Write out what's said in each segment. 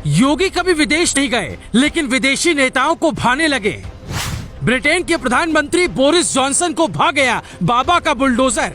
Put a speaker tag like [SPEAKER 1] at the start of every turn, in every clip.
[SPEAKER 1] योगी कभी विदेश नहीं गए, लेकिन विदेशी नेताओं को भाने लगे। ब्रिटेन के प्रधानमंत्री बोरिस जॉनसन को भा गया बाबा का बुलडोजर।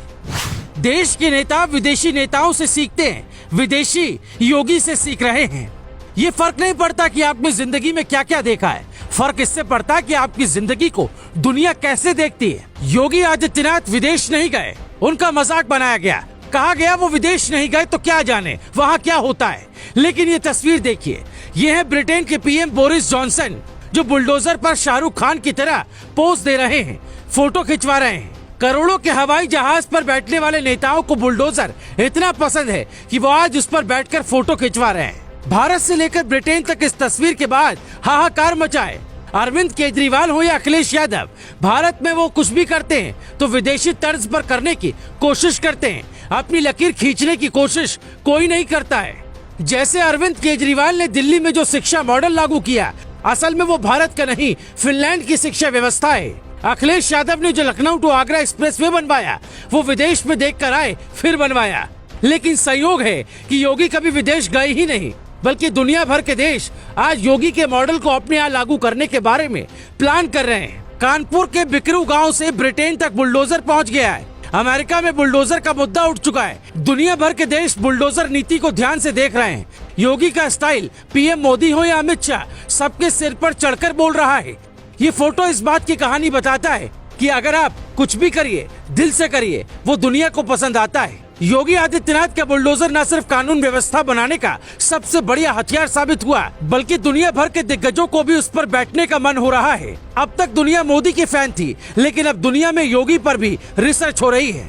[SPEAKER 1] देश के नेता विदेशी नेताओं से सीखते हैं, विदेशी योगी से सीख रहे हैं। ये फर्क नहीं पड़ता कि आपने जिंदगी में क्या क्या देखा है, फर्क इससे पड़ता है कि आपकी जिंदगी को दुनिया कैसे देखती है। योगी आदित्यनाथ विदेश नहीं गए, उनका मजाक बनाया गया, कहा गया वो विदेश नहीं गए तो क्या जाने वहाँ क्या होता है। लेकिन ये तस्वीर देखिए, ये है ब्रिटेन के पीएम बोरिस जॉनसन जो बुलडोजर पर शाहरुख खान की तरह पोज दे रहे हैं, फोटो खिंचवा रहे हैं। करोड़ों के हवाई जहाज पर बैठने वाले नेताओं को बुलडोजर इतना पसंद है कि वो आज उस पर बैठकर फोटो खिंचवा रहे हैं। भारत से लेकर ब्रिटेन तक इस तस्वीर के बाद हाहाकार मचाए। अरविंद केजरीवाल हो या अखिलेश यादव, भारत में वो कुछ भी करते हैं तो विदेशी तर्ज पर करने की कोशिश करते हैं। अपनी लकीर खींचने की कोशिश कोई नहीं करता है। जैसे अरविंद केजरीवाल ने दिल्ली में जो शिक्षा मॉडल लागू किया, असल में वो भारत का नहीं फिनलैंड की शिक्षा व्यवस्था है। अखिलेश यादव ने जो लखनऊ टू आगरा एक्सप्रेसवे बनवाया, वो विदेश में देखकर आए फिर बनवाया। लेकिन संयोग है कि योगी कभी विदेश गए ही नहीं, बल्कि दुनिया भर के देश आज योगी के मॉडल को अपने यहाँ लागू करने के बारे में प्लान कर रहे हैं। कानपुर के बिकरू गांव से ब्रिटेन तक बुलडोजर पहुंच गया है। अमेरिका में बुलडोजर का मुद्दा उठ चुका है। दुनिया भर के देश बुलडोजर नीति को ध्यान से देख रहे हैं। योगी का स्टाइल पीएम मोदी हो या अमित शाह, सबके सिर पर चढ़कर बोल रहा है। ये फोटो इस बात की कहानी बताता है कि अगर आप कुछ भी करिए, दिल से करिए, वो दुनिया को पसंद आता है। योगी आदित्यनाथ का बुलडोजर न सिर्फ कानून व्यवस्था बनाने का सबसे बढ़िया हथियार साबित हुआ, बल्कि दुनिया भर के दिग्गजों को भी उस पर बैठने का मन हो रहा है। अब तक दुनिया मोदी की फैन थी, लेकिन अब दुनिया में योगी पर भी रिसर्च हो रही है।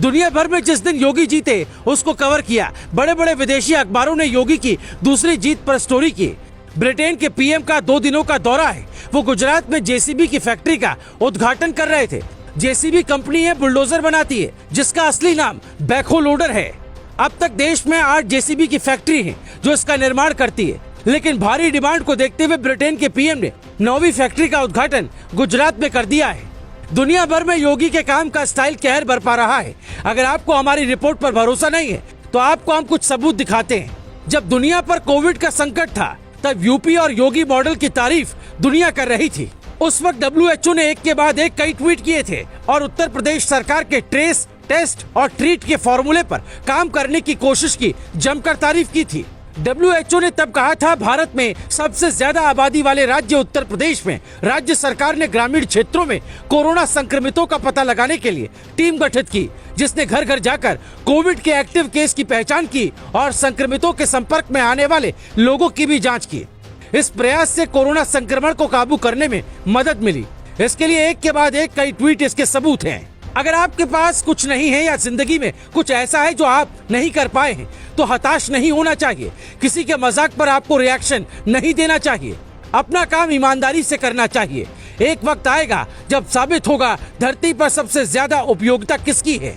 [SPEAKER 1] दुनिया भर में जिस दिन योगी जीते उसको कवर किया। बड़े बड़े विदेशी अखबारों ने योगी की दूसरी जीत पर स्टोरी की। ब्रिटेन के पीएम का 2 दिनों का दौरा है। वो गुजरात में जेसीबी की फैक्ट्री का उद्घाटन कर रहे थे। जेसीबी कंपनी है, बुलडोजर बनाती है, जिसका असली नाम बैकहो लोडर है। अब तक देश में 8 जेसीबी की फैक्ट्री है जो इसका निर्माण करती है, लेकिन भारी डिमांड को देखते हुए ब्रिटेन के पीएम ने 9वीं फैक्ट्री का उद्घाटन गुजरात में कर दिया है। दुनिया भर में योगी के काम का स्टाइल कहर बरपा रहा है। अगर आपको हमारी रिपोर्ट पर भरोसा नहीं है तो आपको हम कुछ सबूत दिखाते हैं। जब दुनिया पर कोविड का संकट था, तब यूपी और योगी मॉडल की तारीफ दुनिया कर रही थी। उस वक्त WHO ने एक के बाद एक कई ट्वीट किए थे और उत्तर प्रदेश सरकार के ट्रेस, टेस्ट और ट्रीट के फॉर्मूले पर काम करने की कोशिश की जमकर तारीफ की थी। WHO ने तब कहा था, भारत में सबसे ज्यादा आबादी वाले राज्य उत्तर प्रदेश में राज्य सरकार ने ग्रामीण क्षेत्रों में कोरोना संक्रमितों का पता लगाने के लिए टीम गठित की, जिसने घर घर जाकर कोविड के एक्टिव केस की पहचान की और संक्रमितों के संपर्क में आने वाले लोगों की भी जांच की। इस प्रयास से कोरोना संक्रमण को काबू करने में मदद मिली। इसके लिए एक के बाद एक कई ट्वीट इसके सबूत हैं। अगर आपके पास कुछ नहीं है या जिंदगी में कुछ ऐसा है जो आप नहीं कर पाए हैं, तो हताश नहीं होना चाहिए। किसी के मजाक पर आपको रिएक्शन नहीं देना चाहिए। अपना काम ईमानदारी से करना चाहिए। एक वक्त आएगा जब साबित होगा धरती पर सबसे ज्यादा उपयोगिता किसकी है।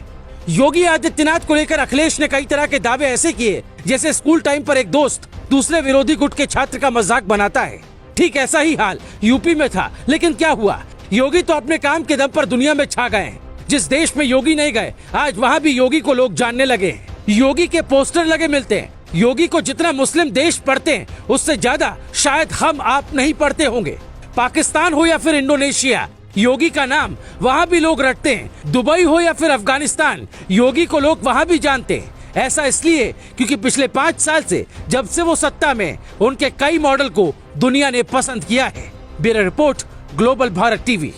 [SPEAKER 1] योगी आदित्यनाथ को लेकर अखिलेश ने कई तरह के दावे ऐसे किए जैसे स्कूल टाइम पर एक दोस्त दूसरे विरोधी गुट के छात्र का मजाक बनाता है। ठीक ऐसा ही हाल यूपी में था, लेकिन क्या हुआ? योगी तो अपने काम के दम पर दुनिया में छा गए हैं। जिस देश में योगी नहीं गए, आज वहाँ भी योगी को लोग जानने लगे हैं। योगी के पोस्टर लगे मिलते हैं। योगी को जितना मुस्लिम देश पढ़ते हैं, उससे ज्यादा शायद हम आप नहीं पढ़ते होंगे। पाकिस्तान हो या फिर इंडोनेशिया, योगी का नाम वहाँ भी लोग रटते हैं। दुबई हो या फिर अफगानिस्तान, योगी को लोग वहाँ भी जानते हैं। ऐसा इसलिए क्योंकि पिछले 5 साल से जब से वो सत्ता में, उनके कई मॉडल को दुनिया ने पसंद किया है। Bureau report, global Bharat TV.